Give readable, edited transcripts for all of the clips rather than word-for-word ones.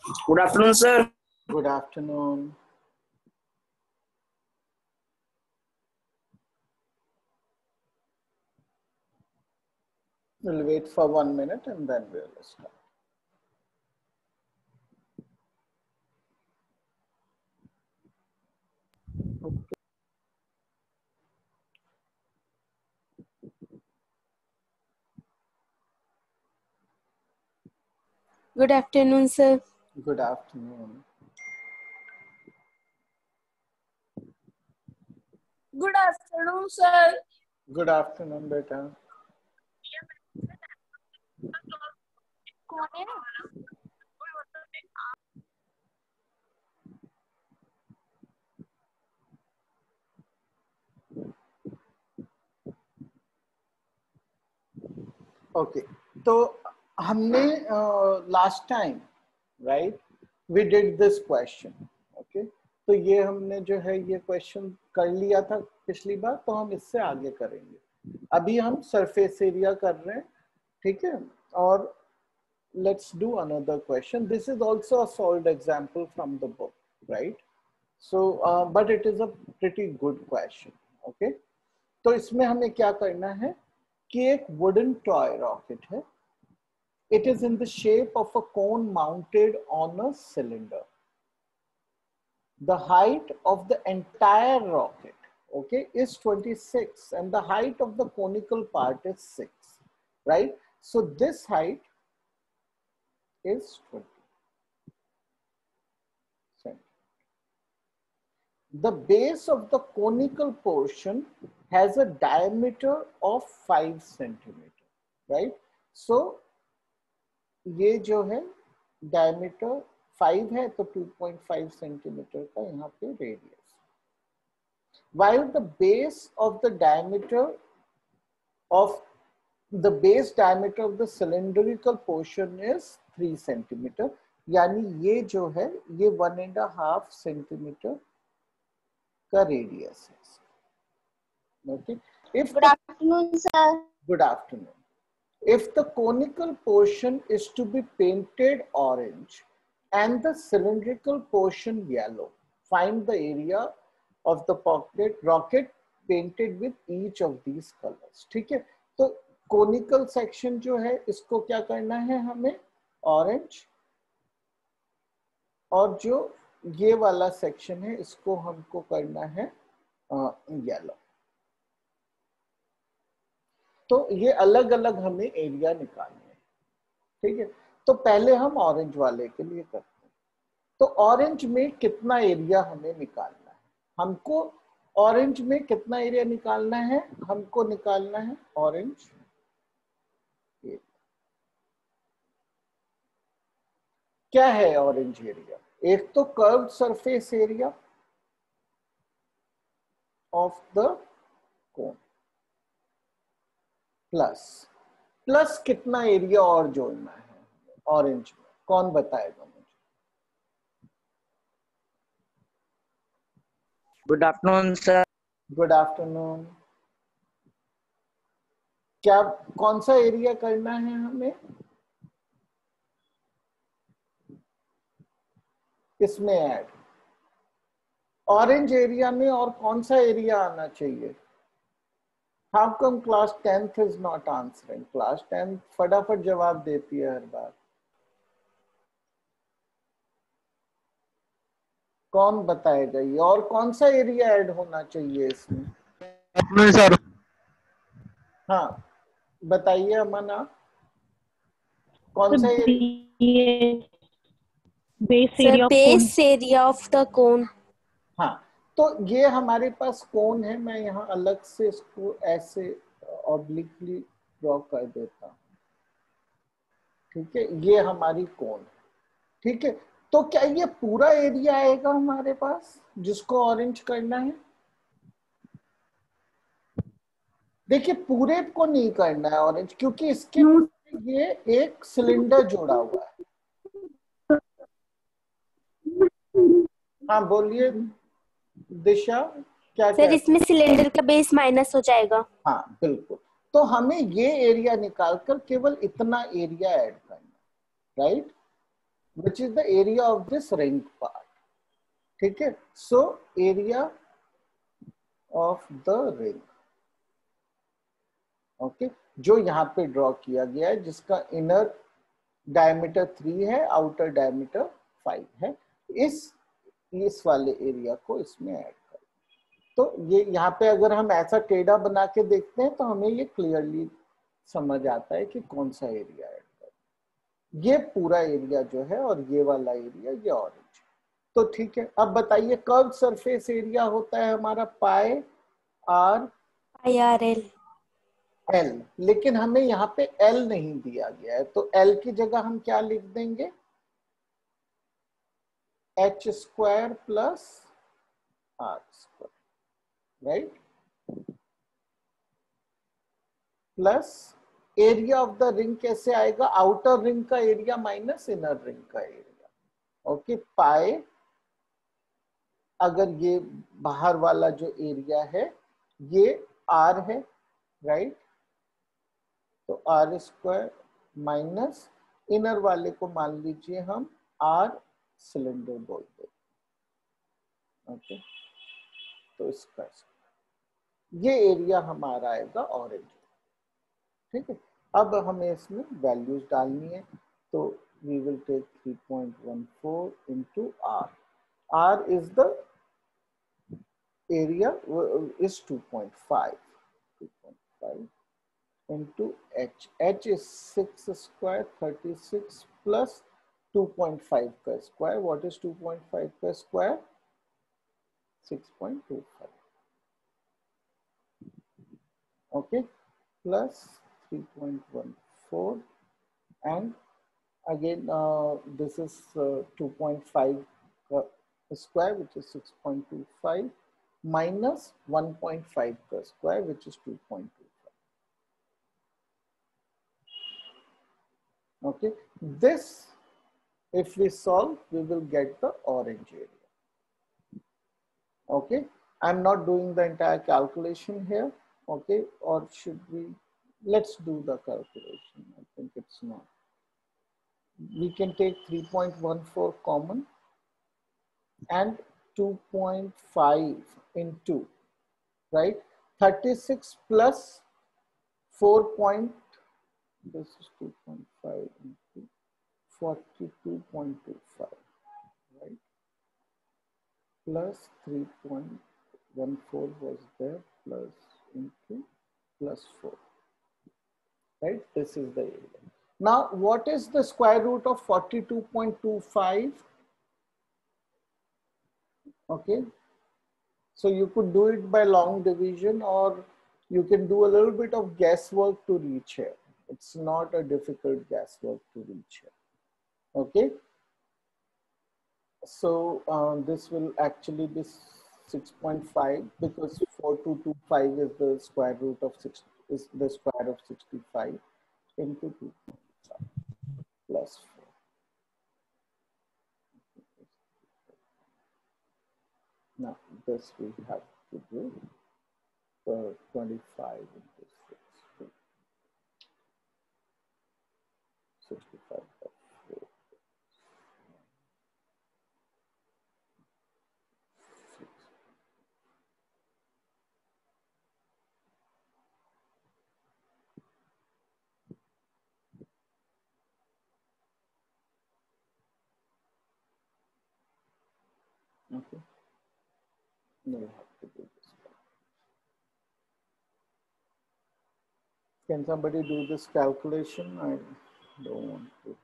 Good afternoon, sir. Good afternoon. We'll wait for 1 minute and then we'll start. Okay. Good afternoon, sir. Good afternoon. Good afternoon, sir. Good afternoon, beta. Okay. तो हमने last time, right? We did this question. Okay. तो ये हमने जो है ये question कर लिया था पिछली बार, तो हम इससे आगे करेंगे. अभी हम सरफेस एरिया कर रहे हैं, ठीक है? और let's do another question. This is also a solved example from the book, right? So, but it is a pretty good question. Okay. तो इसमें हमें क्या करना है कि एक wooden toy rocket है. It is in the shape of a cone mounted on a cylinder. The height of the entire rocket, okay, is 26 and the height of the conical part is 6, right? So this height is 20 centimeters. The base of the conical portion has a diameter of 5 centimeters, right? So ये जो है diameter 5 है तो 2.5 centimetre का यहाँ पे radius. While the base of the diameter of the cylindrical portion is 3 centimeter, यानी ये जो है ये 1.5 सेंटीमीटर का रेडियस है. Okay. Good afternoon, sir. Good afternoon. If the conical portion is to be painted orange and the cylindrical portion yellow, find the area of the rocket painted with each of these colors. ठीक है? तो conical section जो है इसको क्या करना है हमें? Orange. और जो ये वाला section है इसको हमको करना है yellow. तो ये अलग अलग हमें एरिया निकालने हैं, ठीक है? तो पहले हम ऑरेंज वाले के लिए करते हैं. तो ऑरेंज में कितना एरिया हमें निकालना है? हमको ऑरेंज में कितना एरिया निकालना है? हमको निकालना है ऑरेंज एरिया. क्या है ऑरेंज एरिया? एक तो curved surface area of the cone plus कितना एरिया और जोड़ना है ऑरेंज में? कौन बताएगा मुझे? Good afternoon, sir. Good afternoon. क्या कौन सा एरिया करना है हमें इसमें ऐड? ऑरेंज एरिया में और कौन सा एरिया आना चाहिए? How come class 10th is not answering? Class 10th फटाफट जवाब देती है हर बार. कौन बताएगा ये? और कौन सा एरिया ऐड होना चाहिए इसमें? सर. हाँ बताइए अमना, कौन सा area? Base area of the cone. हाँ, तो ये हमारे पास कोन है. मैं यहाँ अलग से इसको ऐसे ऑब्लिकली ड्रॉ कर देता हूँ, ठीक है? ये हमारी कोन है, ठीक है? तो क्या ये पूरा एरिया आएगा हमारे पास जिसको ऑरेंज करना है? देखिए पूरे को नहीं करना है ऑरेंज, क्योंकि इसके ये एक सिलेंडर जोड़ा हुआ है. हाँ बोलिए दिशा, क्या सर इसमें सिलेंडर का बेस माइनस हो जाएगा. हाँ बिल्कुल. तो हमें ये एरिया निकालकर केवल इतना एरिया ऐड करना, right? which is the area of this ring part. ठीक है, so area of the ring, okay, जो यहाँ पे ड्रॉ किया गया है, जिसका इनर डायमीटर 3 है, आउटर डायमीटर 5 है। इस वाले एरिया को इसमें ऐड करें। तो ये यहाँ पे अगर हम ऐसा टेढ़ा बना के देखते हैं तो हमें ये क्लियरली समझ आता है कि कौन सा एरिया ऐड करें। ये पूरा एरिया जो है और ये वाला एरिया ये ऑरेंज। तो ठीक है, अब बताइए कर्व सरफेस एरिया होता है हमारा पाई आर IRL। एल, लेकिन हमें यहाँ पे एल नहीं दिया गया है, तो एल की जगह हम क्या लिख देंगे, H square plus R square, right, plus area of the ring कैसे आएगा, आउटर रिंग का एरिया माइनस इनर रिंग का एरिया, ओके, पाई, अगर ये बाहर वाला जो एरिया है ये आर है, राइट, तो आर स्क्वायर माइनस इनर वाले को मान लीजिए हम आर सिलेंडर बोलते हैं, ओके, तो इसका ये एरिया हमारा आएगा ऑरेंज, ठीक है। अब हमें इसमें वैल्यूज डालनी है, तो we will take 3.14 into r. r is the area is 2.5 into h. h is 6 square 36 plus 2.5 का square. What is 2.5 का square? 6.25. Okay, plus 3.14, and again this is 2.5 square, which is 6.25, minus 1.5 ka square, which is 2.25. Okay, this if we solve, we will get the orange area. Okay, I'm not doing the entire calculation here. Okay, or should we? Let's do the calculation. I think it's not. We can take 3.14 common and 2.5 into, right, 36 plus 4. This is 2.5 into 42.25, right, plus 3.14 was there, plus into plus 4, right, this is the area. Now what is the square root of 42.25? Okay, so you could do it by long division, or you can do a little bit of guesswork to reach here. It's not a difficult guesswork to reach here. Okay, so this will actually be 6.5, because 4225 is the square root of 6, is the square of 65 into 2.5 plus 4. Now this we have to do 25 into 6, 65 by 4. 6. Okay. No, you have to do this. Can somebody do this calculation? I don't want to.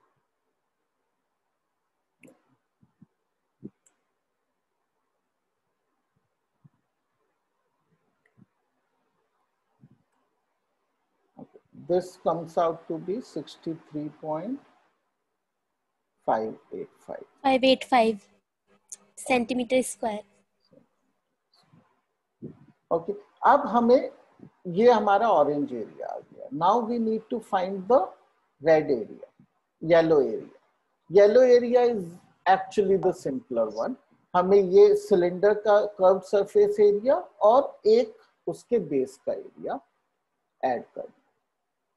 Okay. This comes out to be 63.585. 585 centimeter square. Okay, अब हमें ये हमारा orange area आ गया. Now we need to find the red area, yellow area. Yellow area is actually the simpler one. हमें ये cylinder का curve surface area और एक उसके बेस का एरिया ऐड करना,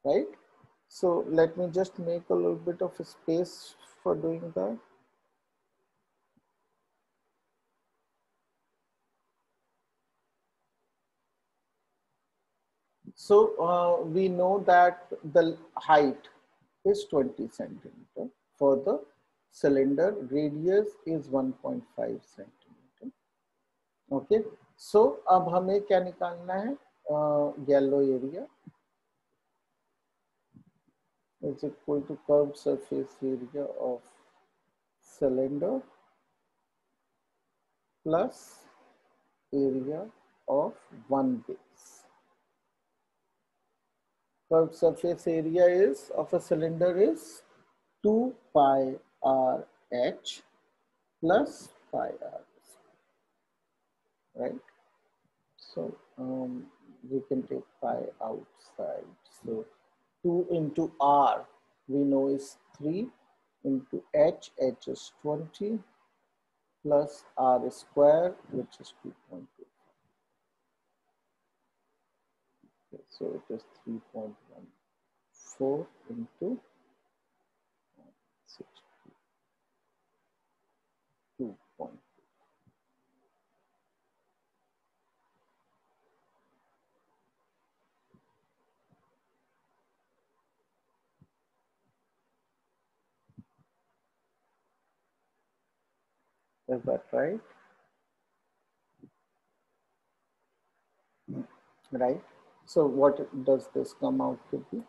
right. So let me just make a little bit of a space for doing that? So we know that the height is 20 centimeter for the cylinder, radius is 1.5 centimeter. Okay, so अब हमें क्या निकालना है? Yellow area is equal to curved surface area of cylinder plus area of one base. Curved surface area is of a cylinder is 2 pi r h plus pi r, right? So we can take pi outside. So 2 into r we know is 3 into h is 20 plus r square, which is 2.2. Okay, so it is 3.14 into 62.2. Is that right? Right. So what does this come out to be?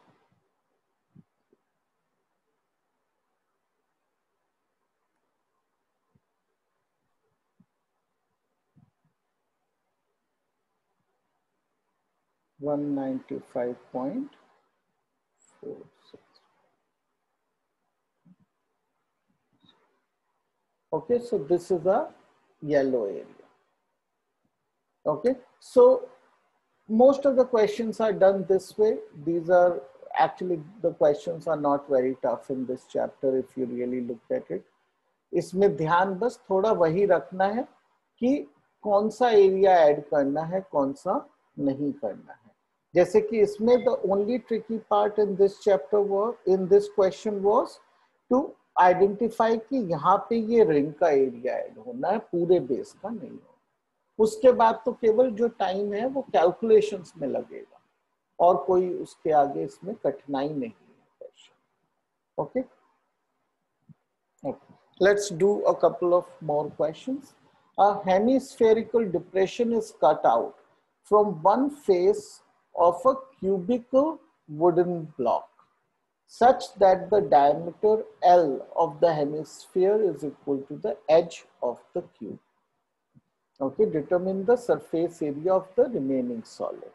$195.46. Okay, so this is a yellow area. Okay, so most of the questions are done this way. These are actually, the questions are not very tough in this chapter if you really look at it. इसमें ध्यान बस थोड़ा वही रखना है कि कौन सा एरिया ऐड करना है, कौन सा नहीं करना है. जैसे कि इसमें the only tricky part in this chapter was, in this question was to identify कि यहाँ पे ये रिंग का एरिया ऐड होना है, पूरे बेस का नहीं होना. उसके बाद तो केवल जो टाइम है वो कैलकुलेशंस में लगेगा और कोई उसके आगे इसमें कठिनाई नहीं है. Okay, let's do a couple of more questions. A hemispherical depression is cut out from one face of a cubical wooden block such that the diameter L of the hemisphere is equal to the edge of the cube. Okay, determine the surface area of the remaining solid,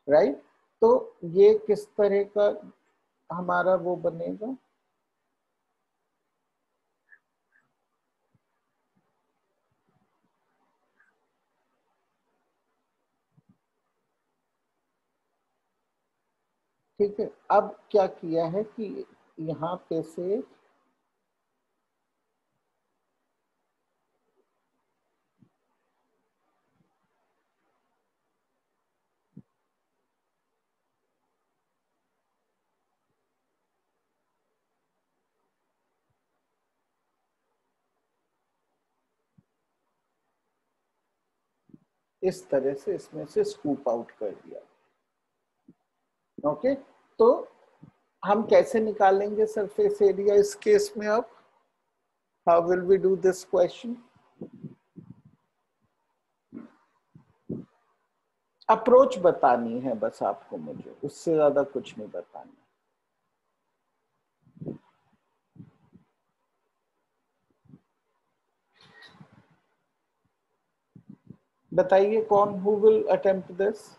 right? तो ये किस तरह का हमारा वो बनेगा? ठीक है, अब क्या किया है कि यहाँ पे से इस तरह से इसमें से स्कूप आउट कर दिया. ओके, तो हम कैसे निकालेंगे सरफेस एरिया इस केस में? अब how will we do this question? Approach बतानी है बस आपको, मुझे उससे ज्यादा कुछ नहीं बताना. बताइए कौन, who will attempt this?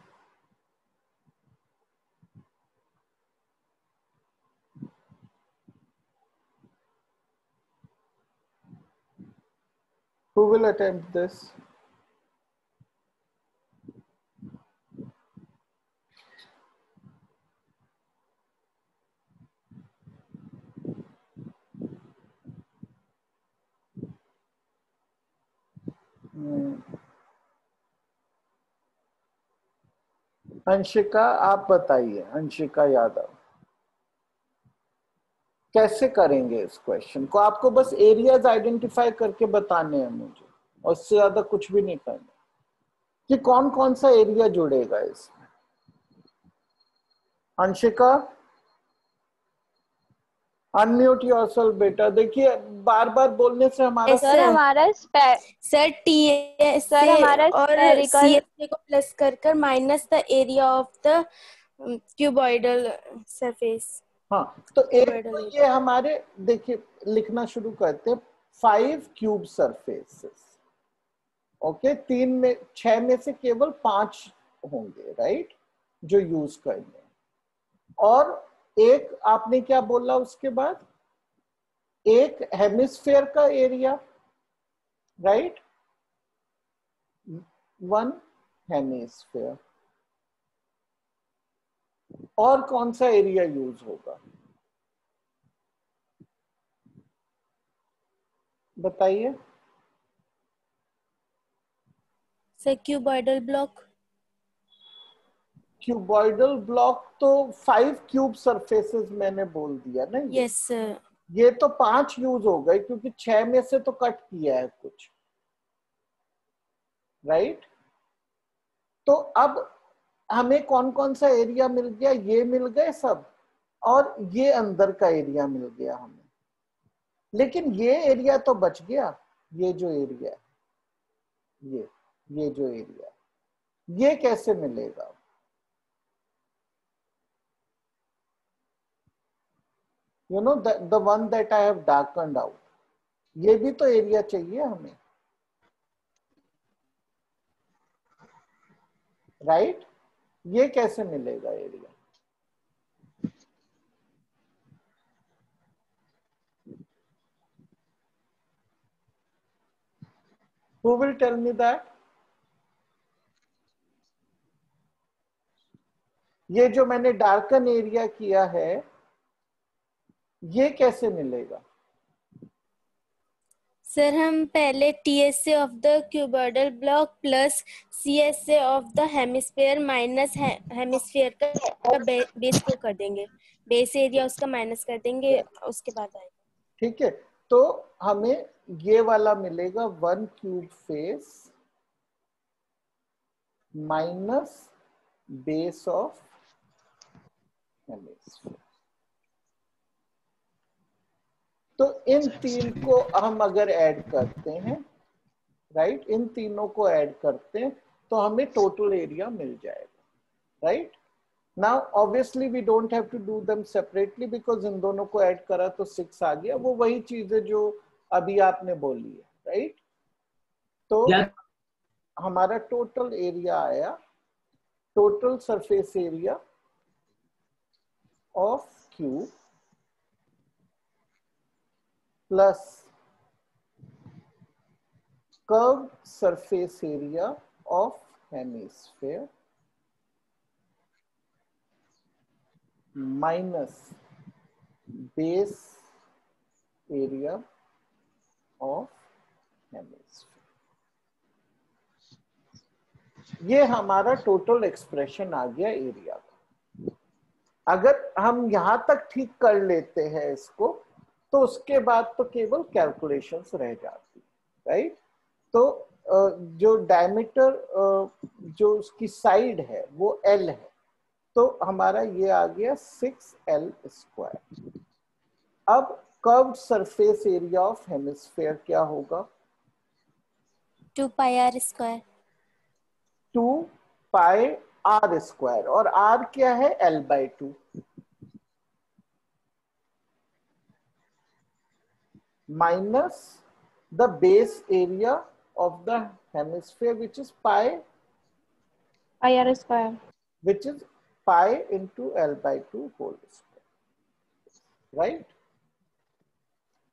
Who will attempt this? Anshika, आप बताइए. अंशिका यादव. कैसे करेंगे इस क्वेश्चन को? आपको बस एरियाज आइडेंटिफाई करके बताने हैं मुझे, और उससे ज्यादा कुछ भी नहीं करना कि कौन कौन सा एरिया जुड़ेगा इसमें। अंशिका, अनम्यूट योरसेल्फ बेटा। देखिए बार बार बोलने से हमारा Yes, सर sir. हमारा सर टी एस सर से हमारा और सी स्फेरिकल एस को प्लस कर minus the area of the cuboidal surface. हाँ, तो एक क्यूबॉइडल तो एरिया। ये हमारे, देखिए लिखना शुरू करते हैं। 5 क्यूब सरफेसेस, ओके, 6 में से केवल 5 होंगे, राइट, जो यूज करने। और एक आपने क्या बोला उसके बाद? एक हेमिस्फेयर का एरिया, राइट, 1 हेमिस्फेयर। और कौन सा एरिया यूज होगा बताइए? Sir cuboidal block. Cuboidal block तो 5 क्यूब सरफेसेस मैंने बोल दिया ना। Yes sir. ये तो 5 यूज हो गए क्योंकि 6 में से तो कट किया है कुछ, राइट। तो अब हमें कौन कौन सा एरिया मिल गया? ये मिल गए सब, और ये अंदर का एरिया मिल गया हमें। लेकिन ये एरिया तो बच गया। ये जो एरिया है, ये जो एरिया है, ये कैसे मिलेगा? You know the one that I have darkened out, ये भी तो एरिया चाहिए हमें, राइट। ये कैसे मिलेगा area? Who will tell me that? ये जो मैंने डार्कन एरिया किया है, ये कैसे मिलेगा? सर हम पहले टी एस से of the cuboidal block plus C S से of the hemisphere minus hemisphere का बेस को कर देंगे, बेस एरिया उसका माइनस कर देंगे, उसके बाद आएगा। ठीक है, तो हमें ये वाला मिलेगा 1 cube face minus base of hemisphere. तो इन तीन को हम अगर ऐड करते हैं, राइट, इन तीनों को ऐड करते हैं तो हमें टोटल एरिया मिल जाएगा, right. Now obviously we don't have to do them separately because इन दोनों को ऐड करा तो 6 आ गया। वो वही चीज है जो अभी आपने बोली है, राइट। तो हमारा टोटल एरिया आया, total surface area of cube plus curve surface area of hemisphere minus base area of hemisphere. ये हमारा टोटल एक्सप्रेशन आ गया एरिया का। अगर हम यहां तक ठीक कर लेते हैं इसको, तो उसके बाद तो केवल कैलकुलेशंस रह जाती, राइट। तो जो डायमीटर, जो उसकी साइड है वो L है, तो हमारा ये आ गया 6L स्क्वायर। अब curved surface area of hemisphere क्या होगा? 2 pi r square. 2 pi r square, और आर क्या है? L/2 minus the base area of the hemisphere, which is pi IR²। which is pi into L/2 whole square, right?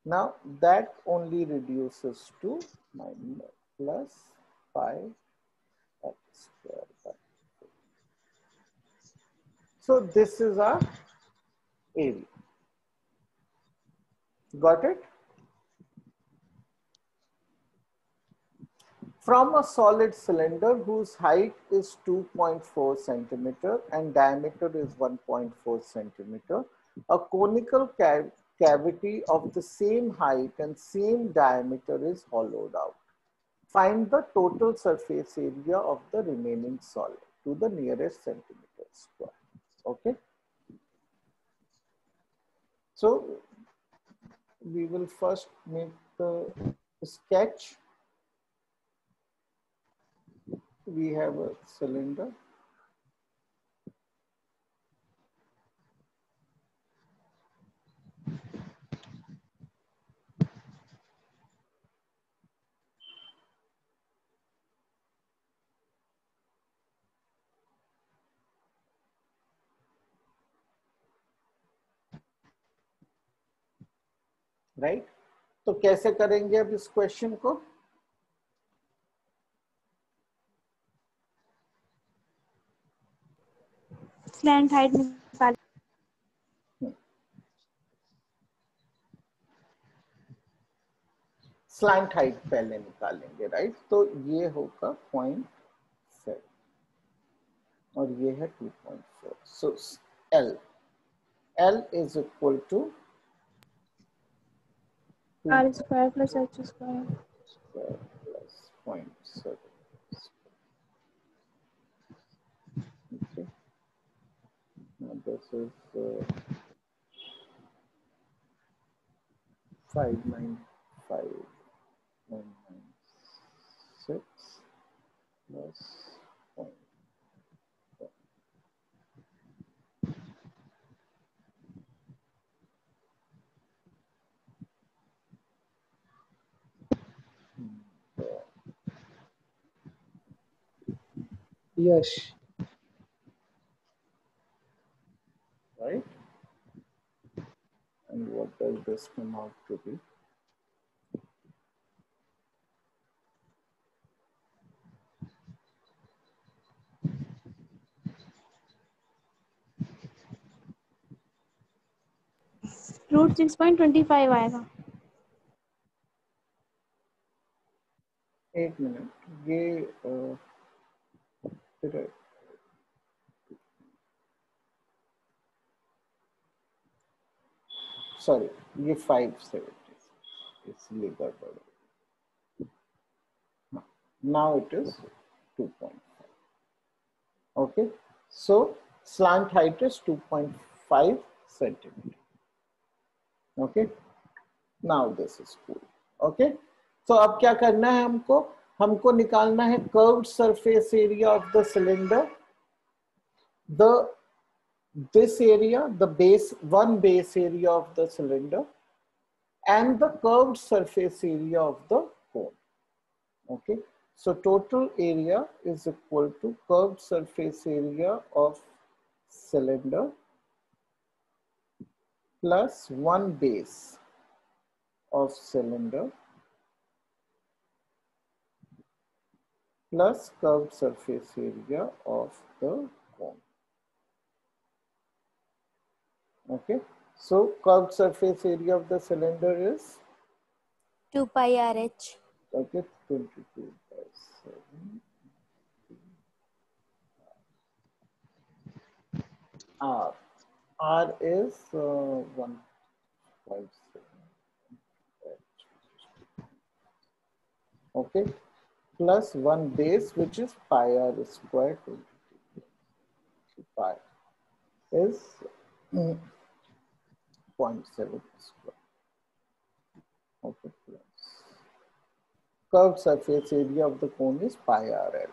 Now that only reduces to minus plus pi x square by 2. So this is our area. Got it? From a solid cylinder whose height is 2.4 centimeter and diameter is 1.4 centimeter, a conical cavity of the same height and same diameter is hollowed out. Find the total surface area of the remaining solid to the nearest centimeter square. Okay. So we will first make the sketch. We have a cylinder. Right तो कैसे करेंगे अब इस question को? Slant height निकाल slant height पहले निकालेंगे, right? तो ये होगा 0.7 और ये है 2.4. सो L is equal to R square plus H square. plus 0.7. Okay. Now this is 595.96 plus 0.7. Yes. Right? And what does this come out to be? Root 6.25 आएगा. एक मिनट, ये सॉरी, ये 570 इसलिए गड़बड़. Now it is 2.5. Okay, so slant height is 2.5 centimeter. Okay, now this is cool. Okay, so अब क्या करना है हमको निकालना है curved surface area of the cylinder. This area, the base area of the cylinder, and the curved surface area of the cone. Okay, so total area is equal to curved surface area of cylinder plus one base of cylinder plus curved surface area of the cone. Okay, so curved surface area of the cylinder is 2 pi RH. okay, 22 by 7. R is 1.7. Okay, plus one base, which is pi r square. 22 pi is 0.7 square. Okay, plus curved surface area of the cone is pi RL.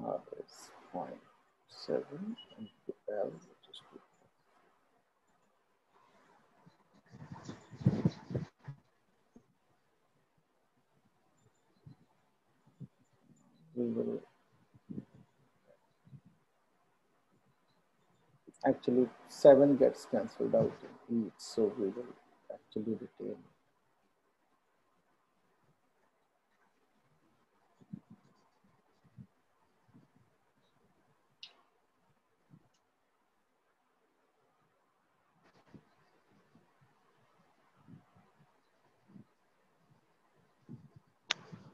R is 0.7 into L, which is 2. We will actually 7 gets cancelled out in each, so we will actually retain.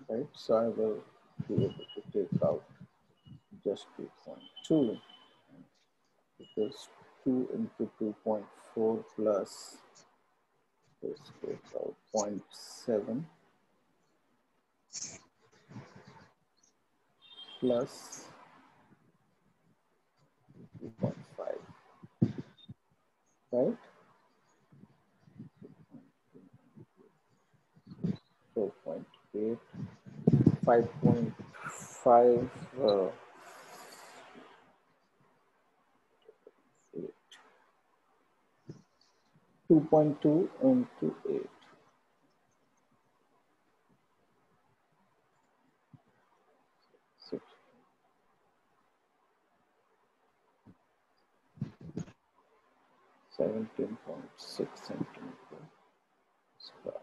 Right, so I will be able to take out just 2.2 because 2 into 2.4 plus this goes out 0.7 plus 2.5, right? 4.8, 5.5, 2.2 into 8. 17.6 centimeter square.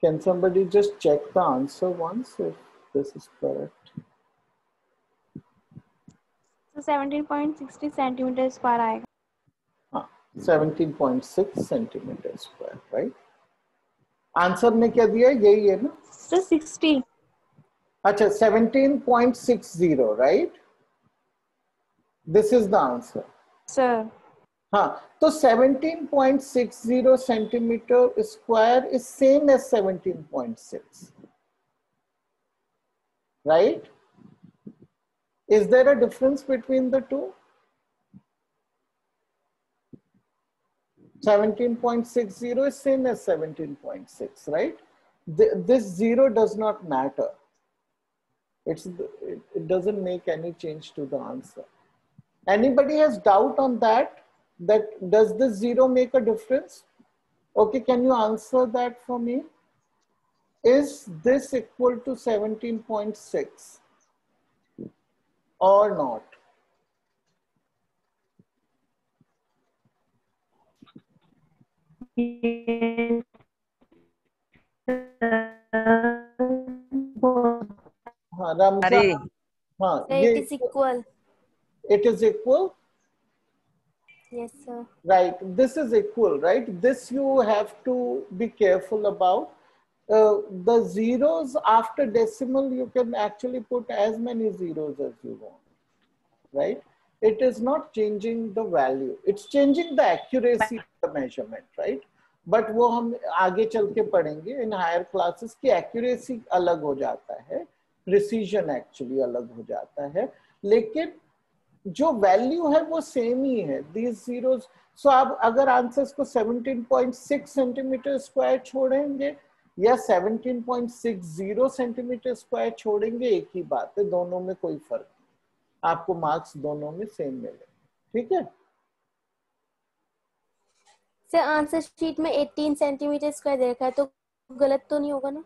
Can somebody just check the answer once if this is correct? So 17.60 centimeters square आएगा. 17.6 centimeter square, right? Answer में क्या दिया है? यही है ना? So 60. अच्छा, 17.60, right? This is the answer. Sir. हाँ, तो 17.60 centimeter square is same as 17.6, right? Is there a difference between the two? 17.60 is same as 17.6, right? This zero does not matter. It doesn't make any change to the answer. Anybody has doubt on that? That does this zero make a difference? Okay, can you answer that for me? Is this equal to 17.6 or not? हाँ, रमजान. अरे हाँ, Sir, it is equal. it is equal. Yes, sir. Right, this is equal, right? This you have to be careful about. The zeros after decimal, you can actually put as many zeros as you want, right? It is not changing the value. It's changing the accuracy of the measurement, right? But वो हम आगे चल के पढ़ेंगे in higher classes की accuracy अलग हो जाता है, precision actually अलग हो जाता है, लेकिन जो वैल्यू है वो सेम ही है. These zeros, so आप अगर आंसर्स को 17.6 सेंटीमीटर स्क्वायर छोड़ेंगे या 17.60 सेंटीमीटर स्क्वायर छोड़ेंगे, एक ही बात है, दोनों में कोई फर्क नहीं, आपको मार्क्स दोनों में सेम मिले. ठीक है? सर आंसर शीट में 18 सेंटीमीटर स्क्वायर दे रखा है, तो गलत तो नहीं होगा ना?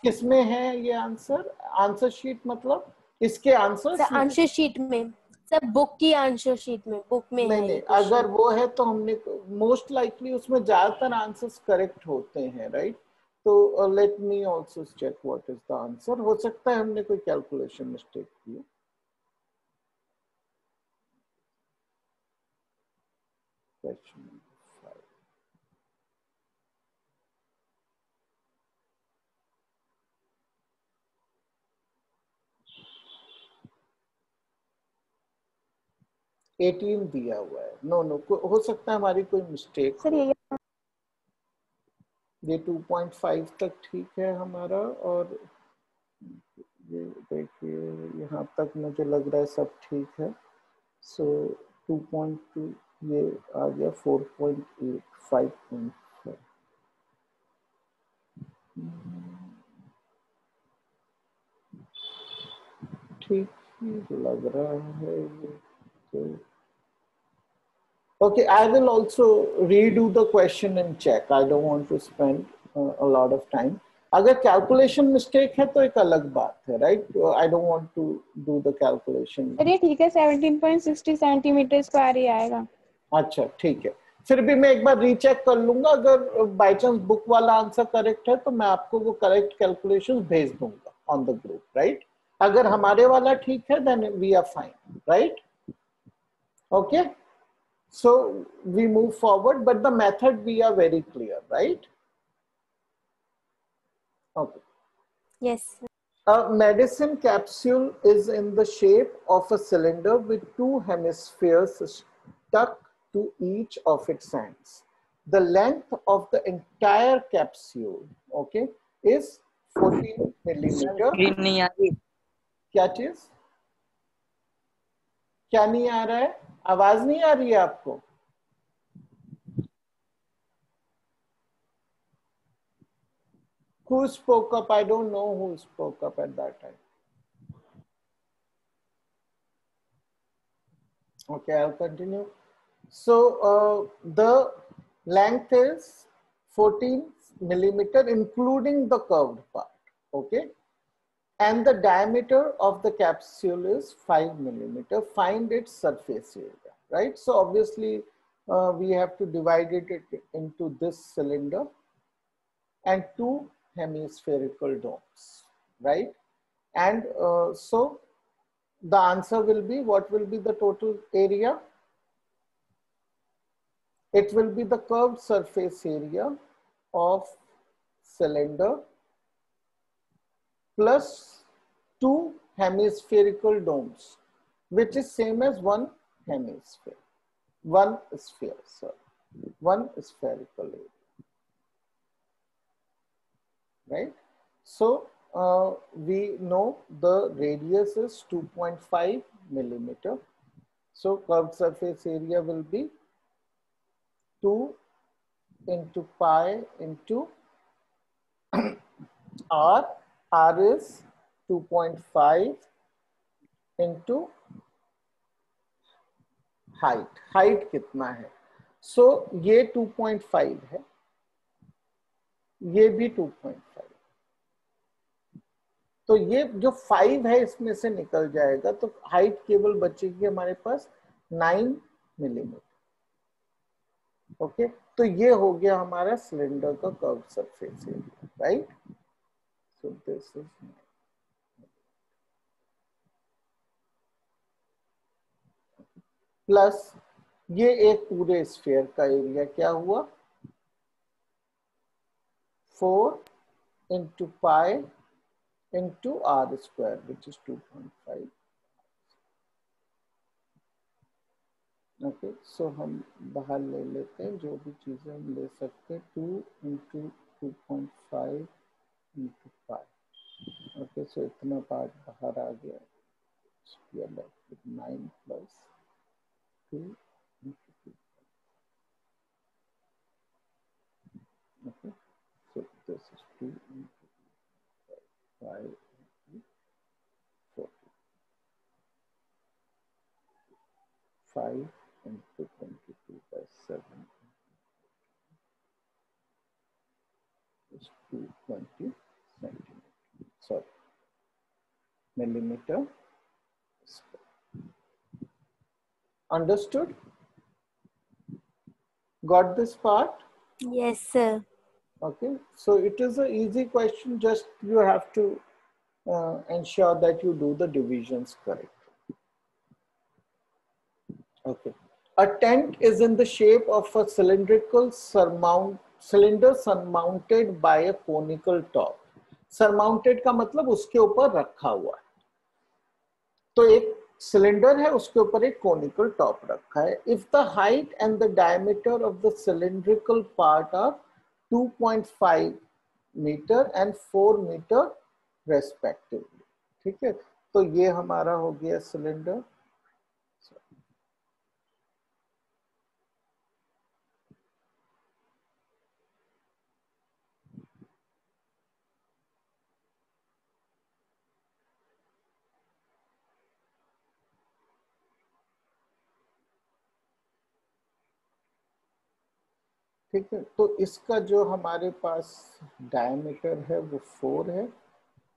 किसमें है ये आंसर? आंसर शीट मतलब इसके आंसर? सर आंसर शीट में, सर बुक की आंसर शीट में, बुक में नहीं है नहीं, ये क्वेश्चन. अगर वो है तो हमने मोस्ट लाइकली उसमें ज्यादातर आंसर्स करेक्ट होते हैं, राइट? तो let me also check what is the answer. हो सकता है हमने कोई कैलकुलेशन मिस्टेक की. क्वेश्चन 5. एटीन दिया हुआ है. नो हो सकता है हमारी कोई मिस्टेक. सर ये 2.5 तक ठीक है हमारा, और ये देखिए यहाँ तक मुझे लग रहा है सब ठीक है. सो 2.2 ये आ गया 4.8, 5.5. ठीक ही लग रहा है ये. Okay, I will also redo the question and check. I don't want to spend a lot of time. अगर कैलकुलेशन मिस्टेक है तो एक अलग बात है, right? I don't want to do the calculation. Sir ये ठीक है, 17.60 सेंटीमीटर स्क्वायर ही आएगा. अच्छा ठीक है, फिर भी मैं एक बार रीचेक कर लूंगा. अगर बाय चांस बुक वाला आंसर करेक्ट है तो मैं आपको वो करेक्ट कैलकुलेशंस भेज दूंगा ऑन द ग्रुप, राइट? अगर हमारे वाला ठीक है then we are fine, right? Okay, so we move forward, but the method we are very clear, right? Okay. Yes. A medicine capsule is in the shape of a cylinder with two hemispheres stuck to each of its ends. The length of the entire capsule, okay, is 14 millimeter. Screen नहीं आ रही। क्या चीज? क्या नहीं आ रहा है? आवाज नहीं आ रही है आपको? Who spoke up? I don't know who spoke up at that time. Okay, I'll continue. So the length is 14 millimeter, including the curved part. Okay, and the diameter of the capsule is 5 millimeter. Find its surface area. Right. So obviously we have to divide it into this cylinder and two hemispherical domes. Right. And so the answer will be, what will be the total area? It will be the curved surface area of cylinder plus two hemispherical domes, which is same as one hemisphere, one sphere, sorry, one spherical area, right? So we know the radius is 2.5 millimeter. So curved surface area will be 2 into pi into r. R is 2.5 into height. Height कितना है? So ये 2.5 है, ये भी 2.5. तो ये जो 5 है इसमें से निकल जाएगा, तो हाइट केवल बचेगी हमारे पास 9 मिलीमीटर. ओके, तो ये हो गया हमारा सिलेंडर का curve surface area, right? So this is plus ये एक पूरे स्फीयर का एरिया क्या हुआ, 4 into pi into r square, which is 2.5. Okay, सो हम बाहर ले लेते हैं जो भी चीजें हम ले सकते हैं, 2 into 2.5 into pi. ओके, सो इतना पार्ट बाहर आ गया. We are left with 9 plus 2 into 2. Okay, so this is 2 into 5 into 4. 5 into 22 by 7 is 220 centimeter. Sorry, millimeter square. Understood? Got this part? Yes, sir. Okay, so it is an easy question. Just you have to ensure that you do the divisions correctly. Okay, a tent is in the shape of a cylindrical cylinder surmounted by a conical top. Surmounted का मतलब उसके ऊपर रखा हुआ है. तो एक cylinder है, उसके ऊपर एक conical top रखा है. If the height and the diameter of the cylindrical part are 2.5 meter and 4 meter respectively. ठीक है, तो ये हमारा हो गया सिलेंडर. ठीक है, तो इसका जो हमारे पास डायमीटर है वो 4 है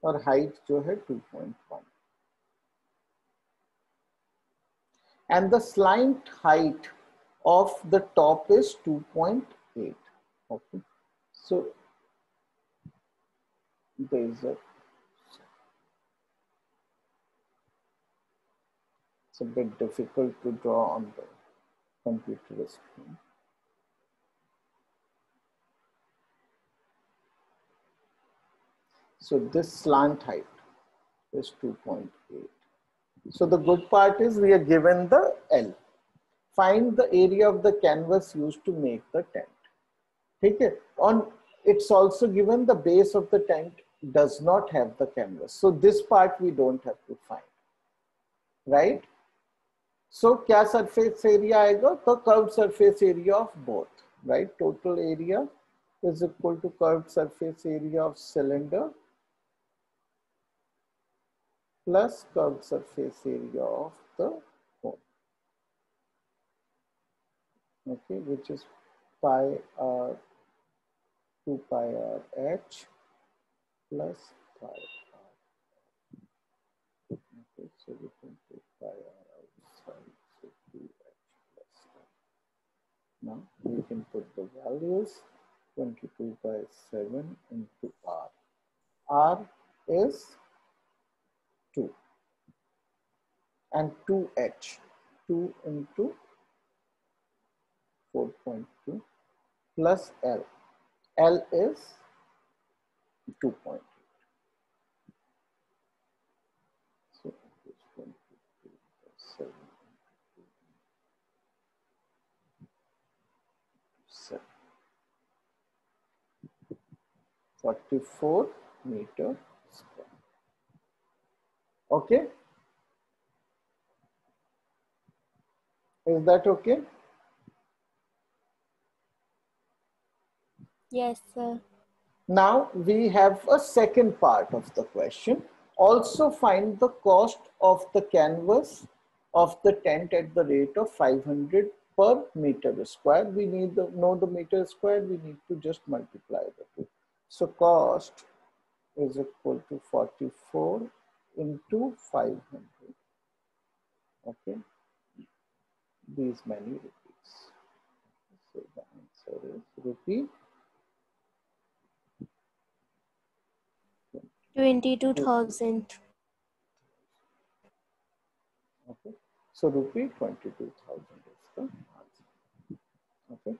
और हाइट जो है 2.1. and the slant height of the top is 2.8. Okay, so there is it's a bit difficult to draw on the computer screen. So this slant height is 2.8. So the good part is we are given the L. find the area of the canvas used to make the tent. ठीक है? On it's also given the base of the tent does not have the canvas, so this part we don't have to find, right? So क्या surface area आएगा? तो curved surface area of both, right? Total area is equal to curved surface area of cylinder plus curved surface area of the cone, okay, which is pi r 2 pi r h plus pi r. Okay, so we can take pi r outside, so 2h plus r. Now we can put the values. 22 by 7 into r. R is 2 and 2h, 2 into 4.2 plus L. L is 2.8. So it is 22 by 7 into 7. 44 meter square. Okay? Is that okay? Yes, sir. Now we have a second part of the question. Also find the cost of the canvas of the tent at the rate of 500 per meter square. We need to know the meter square. We need to just multiply the two. So cost is equal to 44 into 500. Okay. These many rupees. So the answer is rupee 22,000. Okay. So rupee 22,000 is the answer. Okay.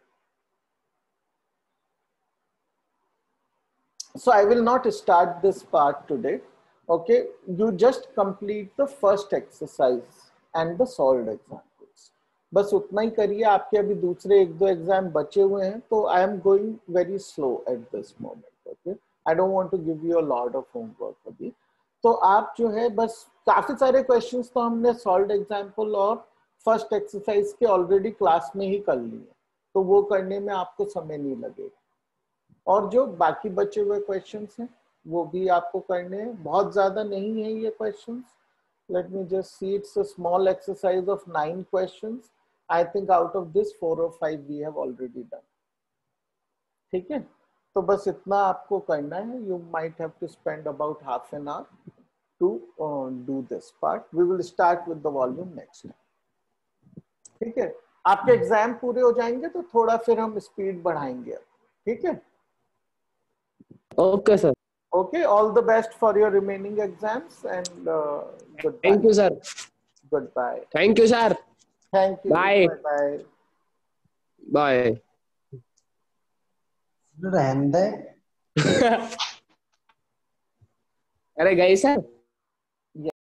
So I will not start this part today. Okay. You just complete the first exercise and the solved examples. बस उतना ही करिए. आपके अभी दूसरे एक दो exam बचे हुए हैं, तो I am going very slow at this moment. Okay. I don't want to give you a lot of homework अभी. तो आप जो है बस काफी सारे क्वेश्चंस तो हमने सॉल्व्ड एग्जाम्पल और फर्स्ट एक्सरसाइज के ऑलरेडी क्लास में ही कर लिए, तो वो करने में आपको समय नहीं लगेगा. और जो बाकी बचे हुए क्वेश्चंस हैं वो भी आपको करने हैं. बहुत ज्यादा नहीं है ये questions. Let me just see. It's a small exercise of 9 questions. I think out of this 4 or 5 we have already done. ठीक है, तो बस इतना आपको करना है. You might have to spend about half an hour to do this part. We will start with the volume next time. ठीक है, आपके एग्जाम पूरे हो जाएंगे तो थोड़ा फिर हम स्पीड बढ़ाएंगे. ठीक है. Okay, sir. Okay, all the best for your remaining exams and goodbye. Thank you, sir. Goodbye. Thank you, sir. Thank you. Bye. Bye. Bye. रहने दे. अरे गई सर.